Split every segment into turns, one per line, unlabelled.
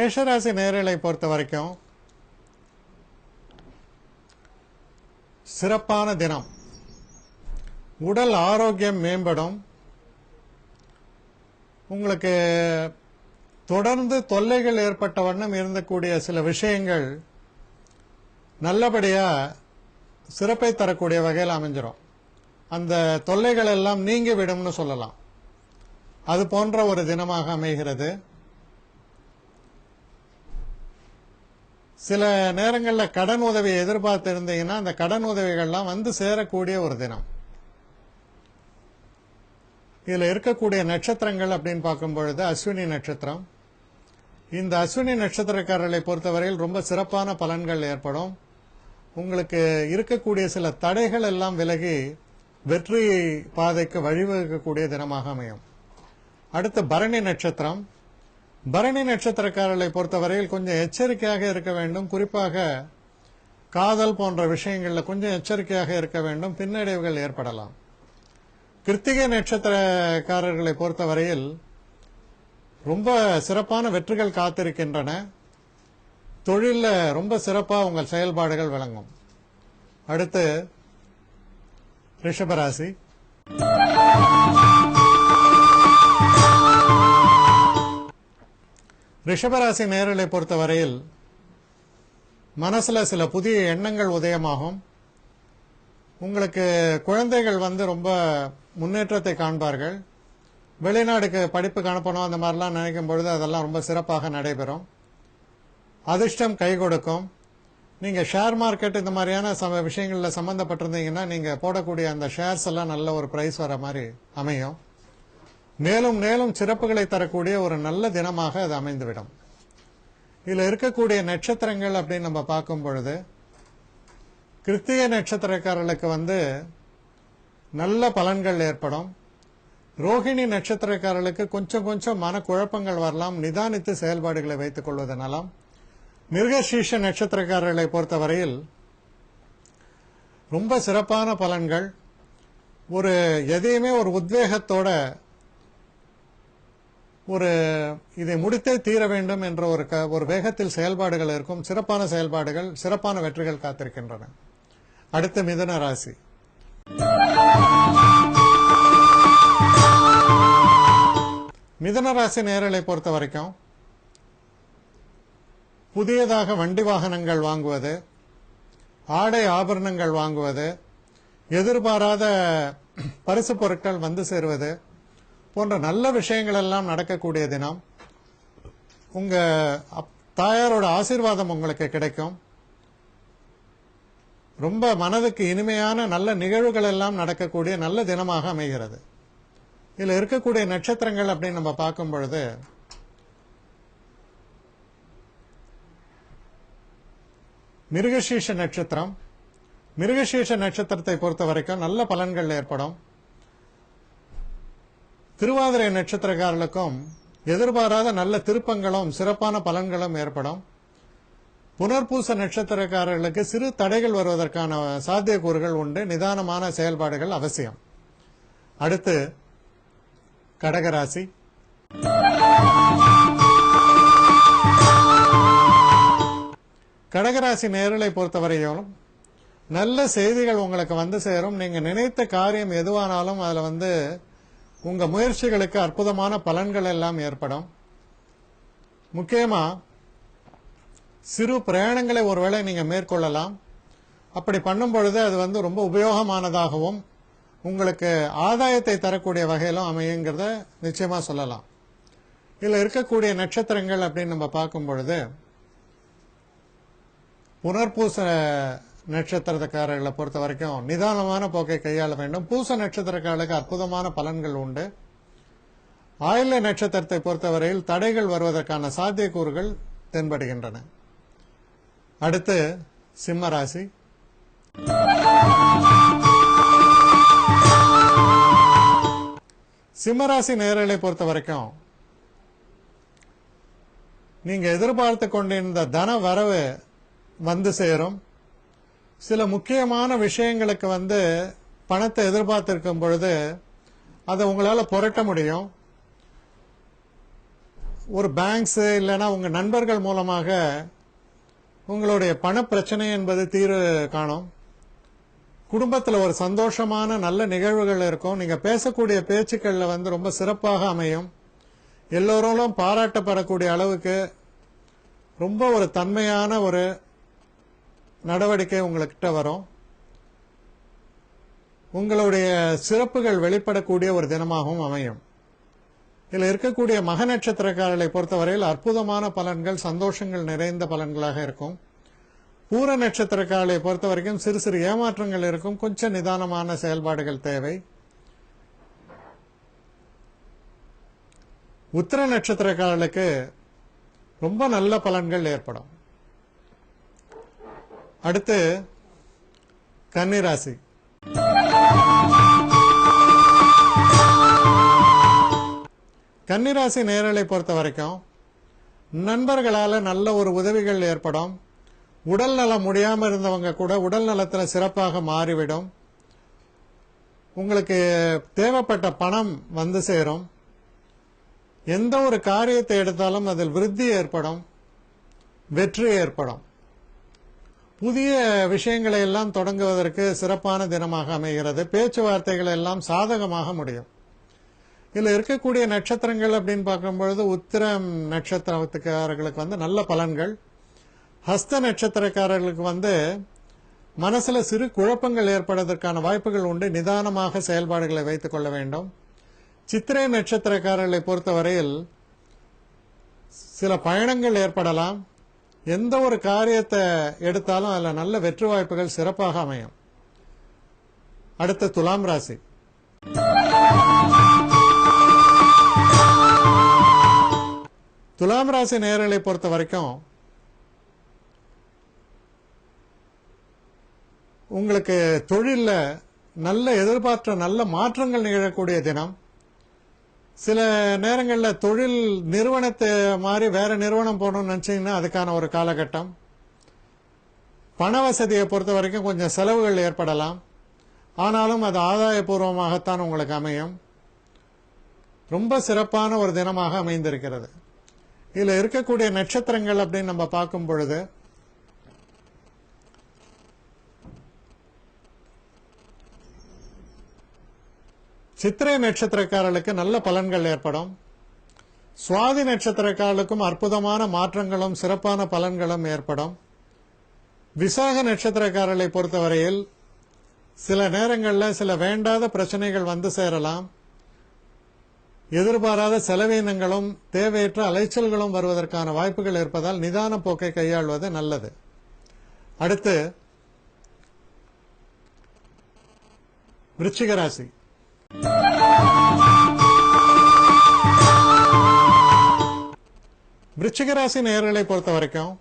மேஷராசி நேயர்களை பொறுத்த வரைக்கும் சிறப்பான தினம். உடல் ஆரோக்கியம் மேம்படும். உங்களுக்கு தொடர்ந்து தொல்லைகள் ஏற்பட்ட வண்ணம் இருந்தக்கூடிய சில விஷயங்கள் நல்லபடியா சிறப்பை தரக்கூடிய வகையில் அமைஞ்சிரும். அந்த தொல்லைகள் எல்லாம் நீங்கி விடும்னு சொல்லலாம். அது போன்ற ஒரு தினமாக அமைகிறது. சில நேரங்களில் கடன் உதவி எதிர்பார்த்து இருந்தீங்கன்னா அந்த கடன் உதவிகள்லாம் வந்து சேரக்கூடிய ஒரு தினம். இதுல இருக்கக்கூடிய நட்சத்திரங்கள் அப்படின்னு பார்க்கும் பொழுது அஸ்வினி நட்சத்திரம். இந்த அஸ்வினி நட்சத்திரக்காரர்களை பொறுத்தவரையில் ரொம்ப சிறப்பான பலன்கள் ஏற்படும். உங்களுக்கு இருக்கக்கூடிய சில தடைகள் எல்லாம் விலகி வெற்றி பாதைக்கு வழிவகுக்கக்கூடிய தினமாக அமையும். அடுத்து பரணி நட்சத்திரம். பரணி நட்சத்திரக்காரர்களை பொறுத்தவரையில் கொஞ்சம் எச்சரிக்கையாக இருக்க வேண்டும். குறிப்பாக காதல் போன்ற விஷயங்களில் கொஞ்சம் எச்சரிக்கையாக இருக்க வேண்டும். பின்னடைவுகள் ஏற்படலாம். கிருத்திகை நட்சத்திரக்காரர்களை பொறுத்தவரையில் ரொம்ப சிறப்பான வெற்றிகள் காத்திருக்கின்றன. தொழில ரொம்ப சிறப்பாக உங்கள் செயல்பாடுகள் விளங்கும். அடுத்து ரிஷபராசி. ரிஷபராசி நேயர்களை பொறுத்தவரையில் மனசுல சில புதிய எண்ணங்கள் உதயமாகும். உங்களுக்கு குழந்தைகள் ரொம்ப முன்னேற்றத்தை காண்பார்கள். வெளிநாடுக்கு படிப்புக்கு அனுப்பணும் அந்த மாதிரிலாம் நினைக்கும் பொழுது அதெல்லாம் ரொம்ப சிறப்பாக நடைபெறும். அதிர்ஷ்டம் கை கொடுக்கும். நீங்க ஷேர் மார்க்கெட் இந்த மாதிரியான விஷயங்களில் சம்பந்தப்பட்டிருந்தீங்கன்னா நீங்க போடக்கூடிய அந்த ஷேர்ஸ் எல்லாம் நல்ல ஒரு பிரைஸ் வர மாதிரி அமையும். மேலும் மேலும் சிறப்புகளை தரக்கூடிய ஒரு நல்ல தினமாக அது அமைந்துவிடும். இதுல இருக்கக்கூடிய நட்சத்திரங்கள் அப்படின்னு நம்ம பார்க்கும் பொழுது கிருத்திகை நட்சத்திரக்காரர்களுக்கு நல்ல பலன்கள் ஏற்படும். ரோஹிணி நட்சத்திரக்காரர்களுக்கு கொஞ்சம் கொஞ்சம் மனக்குழப்பங்கள் வரலாம். நிதானித்து செயல்பாடுகளை வைத்துக் கொள்வதனாலும். மிருகசீர்ஷ நட்சத்திரக்காரர்களை பொறுத்தவரையில் ரொம்ப சிறப்பான பலன்கள். ஒரு எதையுமே ஒரு உத்வேகத்தோட இதை முடித்தே தீர வேண்டும் என்ற ஒரு வேகத்தில் செயல்பாடுகள் இருக்கும். சிறப்பான செயல்பாடுகள், சிறப்பான வெற்றிகள் காத்திருக்கின்றன. அடுத்து மிதுன ராசி. மிதுன ராசி நேயர்களை பொறுத்த வரைக்கும் புதியதாக வண்டி வாகனங்கள் வாங்குவது, ஆடை ஆபரணங்கள் வாங்குவது, எதிர்பாராத பரிசு பொருட்கள் வந்து சேருவது போன்ற நல்ல விஷயங்கள் எல்லாம் நடக்கக்கூடிய தினம். உங்க தாயாரோட ஆசீர்வாதம் உங்களுக்கு கிடைக்கும். ரொம்ப மனதுக்கு இனிமையான நல்ல நிகழ்வுகள் எல்லாம் நடக்கக்கூடிய நல்ல தினமாக அமைகிறது. இதுல இருக்கக்கூடிய நட்சத்திரங்கள் அப்படின்னு நம்ம பார்க்கும் பொழுது மிருகசீர்ஷ நட்சத்திரம். மிருகசீர்ஷ நட்சத்திரத்தை பொறுத்த வரைக்கும் நல்ல பலன்கள் ஏற்படும். திருவாதிரை நட்சத்திரக்காரர்களுக்கும் எதிர்பாராத நல்ல திருப்பங்களும் சிறப்பான பலன்களும் ஏற்படும். புனர்பூச நட்சத்திரக்காரர்களுக்கு சிறு தடைகள் வருவதற்கான சாத்தியக்கூறுகள் உண்டு. நிதானமான செயல்பாடுகள் அவசியம். அடுத்து கடகராசி. கடகராசி நேயர்களை பொறுத்தவரையிலும் நல்ல செய்திகள் உங்களுக்கு வந்து சேரும். நீங்க நினைத்த காரியம் எதுவானாலும் அதுல உங்க முயற்சிகளுக்கு அற்புதமான பலன்கள் எல்லாம் ஏற்படும். முக்கியமா சிறு பிரயாணங்களை ஒருவேளை நீங்க மேற்கொள்ளலாம். அப்படி பண்ணும் பொழுது அது ரொம்ப உபயோகமானதாகவும் உங்களுக்கு ஆதாயத்தை தரக்கூடிய வகையிலும் அமையுங்கிறத நிச்சயமா சொல்லலாம். இதுல இருக்கக்கூடிய நட்சத்திரங்கள் அப்படின்னு நம்ம பார்க்கும் பொழுது புனர்பூச நட்சத்திரக்காரர்களை பொறுத்த வரைக்கும் நிதானமான போக்கை கையாள வேண்டும். பூச நட்சத்திரக்காரர்களுக்கு அற்புதமான பலன்கள் உண்டு. ஆயில்ய நட்சத்திரத்தை பொறுத்தவரையில் தடைகள் வருவதற்கான சாத்தியக்கூறுகள் தென்படுகின்றன. அடுத்து சிம்மராசி. சிம்மராசி நேயர்களை பொறுத்த வரைக்கும் நீங்க எதிர்பார்த்து கொண்டிருந்த தன வரவு வந்து சேரும். சில முக்கியமான விஷயங்களுக்கு பணத்தை எதிர்பார்த்திருக்கும் பொழுது அதை உங்களால புரட்ட முடியும். ஒரு பேங்க்ஸ் இல்லைன்னா உங்க நண்பர்கள் மூலமாக உங்களுடைய பண பிரச்சனை என்பது தீர்வு காணும். குடும்பத்தில் ஒரு சந்தோஷமான நல்ல நிகழ்வுகள் இருக்கும். நீங்க பேசக்கூடிய பேச்சுக்கள்ல ரொம்ப சிறப்பாக அமையும். எல்லோரும் பாராட்டப்படக்கூடிய அளவுக்கு ரொம்ப ஒரு தன்மையான ஒரு நடவடிக்கை உங்ககிட்ட வரும். உங்களுடைய சிறப்புகள் வெளிப்படக்கூடிய ஒரு தினமாகவும் அமையும். இதில் இருக்கக்கூடிய மக நட்சத்திரக்காரர்களை பொறுத்தவரையில் அற்புதமான பலன்கள், சந்தோஷங்கள் நிறைந்த பலன்களாக இருக்கும். பூர நட்சத்திரக்காரர்களை பொறுத்த வரைக்கும் சிறு சிறு ஏமாற்றங்கள் இருக்கும். கொஞ்சம் நிதானமான செயல்பாடுகள் தேவை. உத்திர நட்சத்திரக்காரர்களுக்கு ரொம்ப நல்ல பலன்கள் ஏற்படும். அடுத்து கன்னிராசி. கன்னிராசி நேயர்களை பொறுத்த வரைக்கும் நண்பர்களால நல்ல ஒரு உதவிகள் ஏற்படும். உடல் நலம் முடியாமல் இருந்தவங்க கூட உடல் நலத்தில் சிறப்பாக மாறிவிடும். உங்களுக்கு தேவைப்பட்ட பணம் வந்து சேரும். எந்த ஒரு காரியத்தை எடுத்தாலும் அதில் விருத்தி ஏற்படும், வெற்றி ஏற்படும். புதிய விஷயங்களை எல்லாம் தொடங்குவதற்கு சிறப்பான தினமாக அமைகிறது. பேச்சுவார்த்தைகள் எல்லாம் சாதகமாக முடியும். இதுல இருக்கக்கூடிய நட்சத்திரங்கள் அப்படின்னு பார்க்கும்பொழுது உத்திரம் நட்சத்திரத்துக்காரர்களுக்கு நல்ல பலன்கள். ஹஸ்த நட்சத்திரக்காரர்களுக்கு மனசுல சிறு குழப்பங்கள் ஏற்படுவதற்கான வாய்ப்புகள் உண்டு. நிதானமாக செயல்பாடுகளை வைத்துக் கொள்ள வேண்டும். சித்திரை நட்சத்திரக்காரர்களை பொறுத்தவரையில் சில பயணங்கள் ஏற்படலாம். எந்த ஒரு காரியத்தை எடுத்தாலும் அதில் நல்ல வெற்றி வாய்ப்புகள் சிறப்பாக அமையும். அடுத்து துலாம் ராசி. துலாம் ராசி நேயர்களை பொறுத்த வரைக்கும் உங்களுக்கு தொழில நல்ல எதிர்பார்த்த நல்ல மாற்றங்கள் நிகழக்கூடிய தினம். சில நேரங்களில் தொழில் நிறுவனத்தை மாதிரி வேற நிறுவனம் போகணும்னு நினைச்சீங்கன்னா அதுக்கான ஒரு காலகட்டம். பண வசதியை பொறுத்த வரைக்கும் கொஞ்சம் செலவுகள் ஏற்படலாம். ஆனாலும் அது ஆதாயபூர்வமாகத்தான் உங்களுக்கு அமையும். ரொம்ப சிறப்பான ஒரு தினமாக அமைந்திருக்கிறது. இதுல இருக்கக்கூடிய நட்சத்திரங்கள் அப்படின்னு நம்ம பார்க்கும் பொழுது சித்திரை நட்சத்திரக்காரர்களுக்கு நல்ல பலன்கள் ஏற்படும். சுவாதி நட்சத்திரக்காரர்களுக்கும் அற்புதமான மாற்றங்களும் சிறப்பான பலன்களும் ஏற்படும். விசாக நட்சத்திரக்காரர்களை பொறுத்தவரையில் சில நேரங்களில் சில வேண்டாத பிரச்சனைகள் வந்து சேரலாம். எதிர்பாராத செலவீனங்களும் தேவையற்ற அலைச்சல்களும் வருவதற்கான வாய்ப்புகள் இருப்பதால் நிதான போக்கை கையாள்வது நல்லது. அடுத்து விருச்சிக ராசி. விருச்சிக ராசி நேயர்களை பொறுத்த வரைக்கும்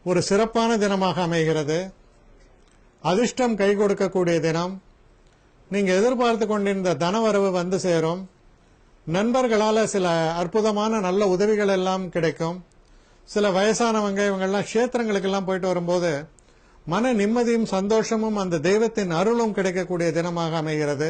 ஒரு சிறப்பான தினமாக அமைகிறது. அதிர்ஷ்டம் கை கொடுக்கக்கூடிய தினம். நீங்க எதிர்பார்த்து கொண்டிருந்த தனவரவு வந்து சேரும். நண்பர்களால சில அற்புதமான நல்ல உதவிகள் எல்லாம் கிடைக்கும். சில வயசானவங்க இவங்கெல்லாம் கஷேத்திரங்களுக்கெல்லாம் போயிட்டு வரும்போது மன நிம்மதியும் சந்தோஷமும் அந்த தெய்வத்தின் அருளும் கிடைக்கக்கூடிய தினமாக அமைகிறது.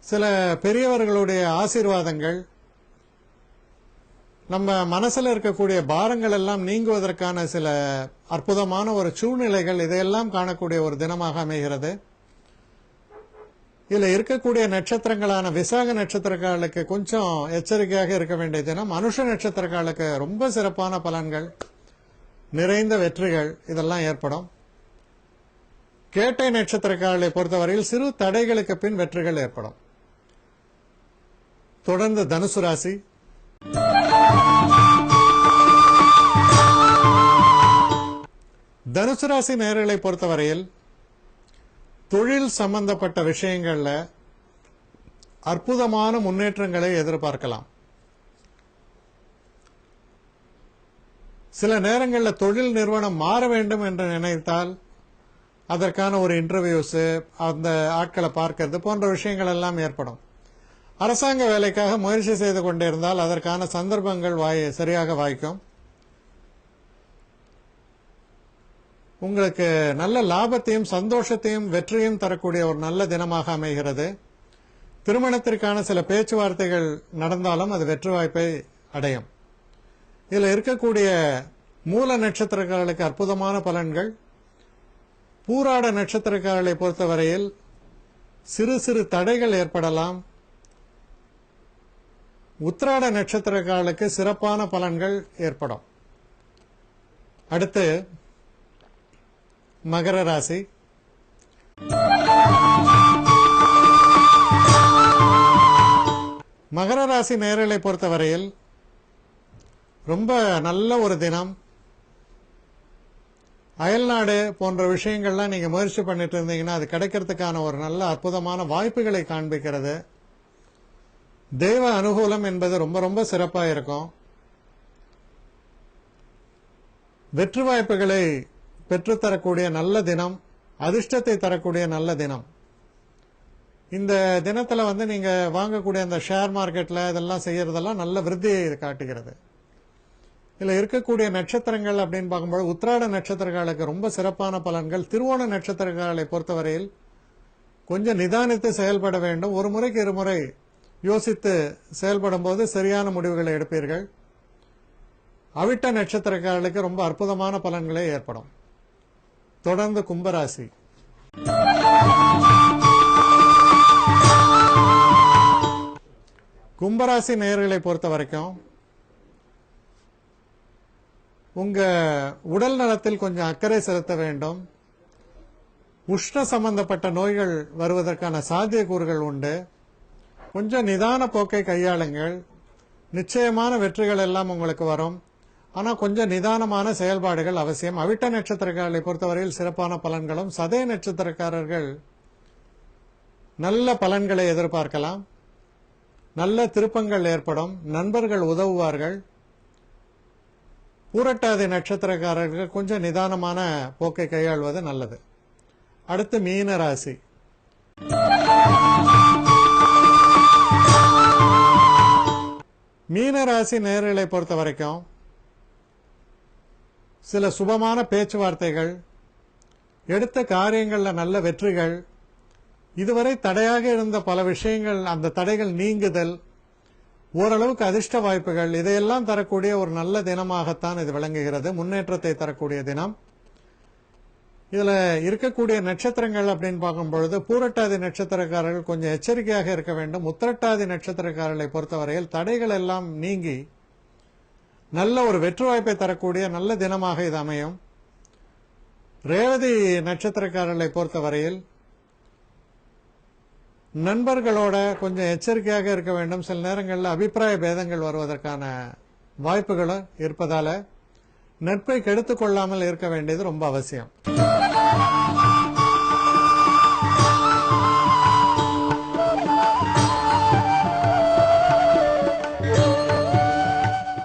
சில பெரியவர்களுடைய ஆசீர்வாதங்கள், நம்ம மனசுல இருக்கக்கூடிய பாரங்கள் எல்லாம் நீங்குவதற்கான சில அற்புதமான ஒரு சூழ்நிலைகள், இதையெல்லாம் காணக்கூடிய ஒரு தினமாக அமைகிறது. இதுல இருக்கக்கூடிய நட்சத்திரங்களான விசாக நட்சத்திரக்காரர்களுக்கு கொஞ்சம் எச்சரிக்கையாக இருக்க வேண்டிய தினம். அனுஷ நட்சத்திரக்காரர்களுக்கு ரொம்ப சிறப்பான பலன்கள், நிறைந்த வெற்றிகள் இதெல்லாம் ஏற்படும். கேட்டை நட்சத்திரக்காரர்களை பொறுத்தவரையில் சிறு தடைகளுக்கு பின் வெற்றிகள் ஏற்படும். தொடர்ந்து தனுசு ராசி. தனுசு ராசி நேயர்களை பொறுத்தவரையில் தொழில் சம்பந்தப்பட்ட விஷயங்கள்ல அற்புதமான முன்னேற்றங்களை எதிர்பார்க்கலாம். சில நேரங்களில் தொழில் நிறுவனம் மாற வேண்டும் என்று நினைத்தால் அதற்கான ஒரு இன்டர்வியூஸ், அந்த ஆட்களை பார்க்கிறது போன்ற விஷயங்கள் எல்லாம் ஏற்படும். அரசாங்க வேலைக்காக முயற்சி செய்து கொண்டிருந்தால் அதற்கான சந்தர்ப்பங்கள் சரியாக வாய்க்கும். உங்களுக்கு நல்ல லாபத்தையும் சந்தோஷத்தையும் வெற்றியும் தரக்கூடிய ஒரு நல்ல தினமாக அமைகிறது. திருமணத்திற்கான சில பேச்சுவார்த்தைகள் நடந்தாலும் அது வெற்றி வாய்ப்பை அடையும். இதில் இருக்கக்கூடிய மூல நட்சத்திரக்காரர்களுக்கு அற்புதமான பலன்கள். பூராட நட்சத்திரக்காரர்களை பொறுத்தவரையில் சிறு சிறு தடைகள் ஏற்படலாம். உத்திராட நட்சத்திரக்காரர்களுக்கு சிறப்பான பலன்கள் ஏற்படும். அடுத்து மகர ராசி. மகர ராசி நேயர்களை பொறுத்தவரையில் ரொம்ப நல்ல ஒரு தினம். அயல்நாடு போன்ற விஷயங்கள்லாம் நீங்க முயற்சி பண்ணிட்டு இருந்தீங்கன்னா அது கிடைக்கிறதுக்கான ஒரு நல்ல அற்புதமான வாய்ப்புகளை காண்பிக்கிறது. தெய்வ அனுகூலம் என்பது ரொம்ப ரொம்ப சிறப்பாக இருக்கும். வெற்றி வாய்ப்புகளை பெற்றுத்தரக்கூடிய நல்ல தினம், அதிர்ஷ்டத்தை தரக்கூடிய நல்ல தினம். இந்த தினத்துல நீங்க வாங்கக்கூடிய அந்த ஷேர் மார்க்கெட்ல இதெல்லாம் செய்யறதெல்லாம் நல்ல விருத்தியை காட்டுகிறது. இதுல இருக்கக்கூடிய நட்சத்திரங்கள் அப்படின்னு பார்க்கும்போது உத்திராட நட்சத்திரக்காரர்களுக்கு ரொம்ப சிறப்பான பலன்கள். திருவோண நட்சத்திரக்காரர்களை பொறுத்தவரையில் கொஞ்சம் நிதானித்து செயல்பட வேண்டும். ஒரு முறைக்கு இருமுறை யோசித்து செயல்படும் போது சரியான முடிவுகளை எடுப்பீர்கள். அவிட்ட நட்சத்திரக்காரர்களுக்கு ரொம்ப அற்புதமான பலன்களே ஏற்படும். தொடர்ந்து கும்பராசி. கும்பராசி நேயர்களை பொறுத்த வரைக்கும் உங்க உடல் நலத்தில் கொஞ்சம் அக்கறை செலுத்த வேண்டும். உஷ்ண சம்பந்தப்பட்ட நோய்கள் வருவதற்கான சாத்தியக்கூறுகள் உண்டு. கொஞ்சம் நிதான போக்கை கையாளுங்கள். நிச்சயமான வெற்றிகள் எல்லாம் உங்களுக்கு வரும். ஆனா கொஞ்சம் நிதானமான செயல்பாடுகள் அவசியம். அவிட்ட நட்சத்திரக்காரர்களை பொறுத்தவரையில் சிறப்பான பலன்களும், சதய நட்சத்திரக்காரர்கள் நல்ல பலன்களை எதிர்பார்க்கலாம். நல்ல திருப்பங்கள் ஏற்படும். நண்பர்கள் உதவுவார்கள். பூரட்டாதி நட்சத்திரக்காரர்கள் கொஞ்சம் நிதானமான போக்கை கையாள்வது நல்லது. அடுத்து மீன ராசி. மீன ராசி நேயர்களை பொறுத்த வரைக்கும் சில சுபமான பேச்சுவார்த்தைகள், எடுத்த காரியங்கள்ல நல்ல வெற்றிகள், இதுவரை தடையாக இருந்த பல விஷயங்கள் அந்த தடைகள் நீங்குதல், ஓரளவுக்கு அதிர்ஷ்ட வாய்ப்புகள், இதையெல்லாம் தரக்கூடிய ஒரு நல்ல தினமாகத்தான் இது விளங்குகிறது. முன்னேற்றத்தை தரக்கூடிய தினம். இதுல இருக்கக்கூடிய நட்சத்திரங்கள் அப்படின்னு பார்க்கும் பொழுது பூரட்டாதி நட்சத்திரக்காரர்கள் கொஞ்சம் எச்சரிக்கையாக இருக்க வேண்டும். உத்திரட்டாதி நட்சத்திரக்காரர்களை பொறுத்தவரையில் தடைகள் எல்லாம் நீங்கி நல்ல ஒரு வெற்றி வாய்ப்பை தரக்கூடிய நல்ல தினமாக இது அமையும். ரேவதி நட்சத்திரக்காரர்களை பொறுத்தவரையில் நண்பர்களோட கொஞ்சம் எச்சரிக்கையாக இருக்க வேண்டும். சில நேரங்களில் அபிப்பிராய பேதங்கள் வருவதற்கான வாய்ப்புகளும் இருப்பதால நட்பை கெடுத்துக் கொள்ளாமல் இருக்க வேண்டியது ரொம்ப அவசியம்.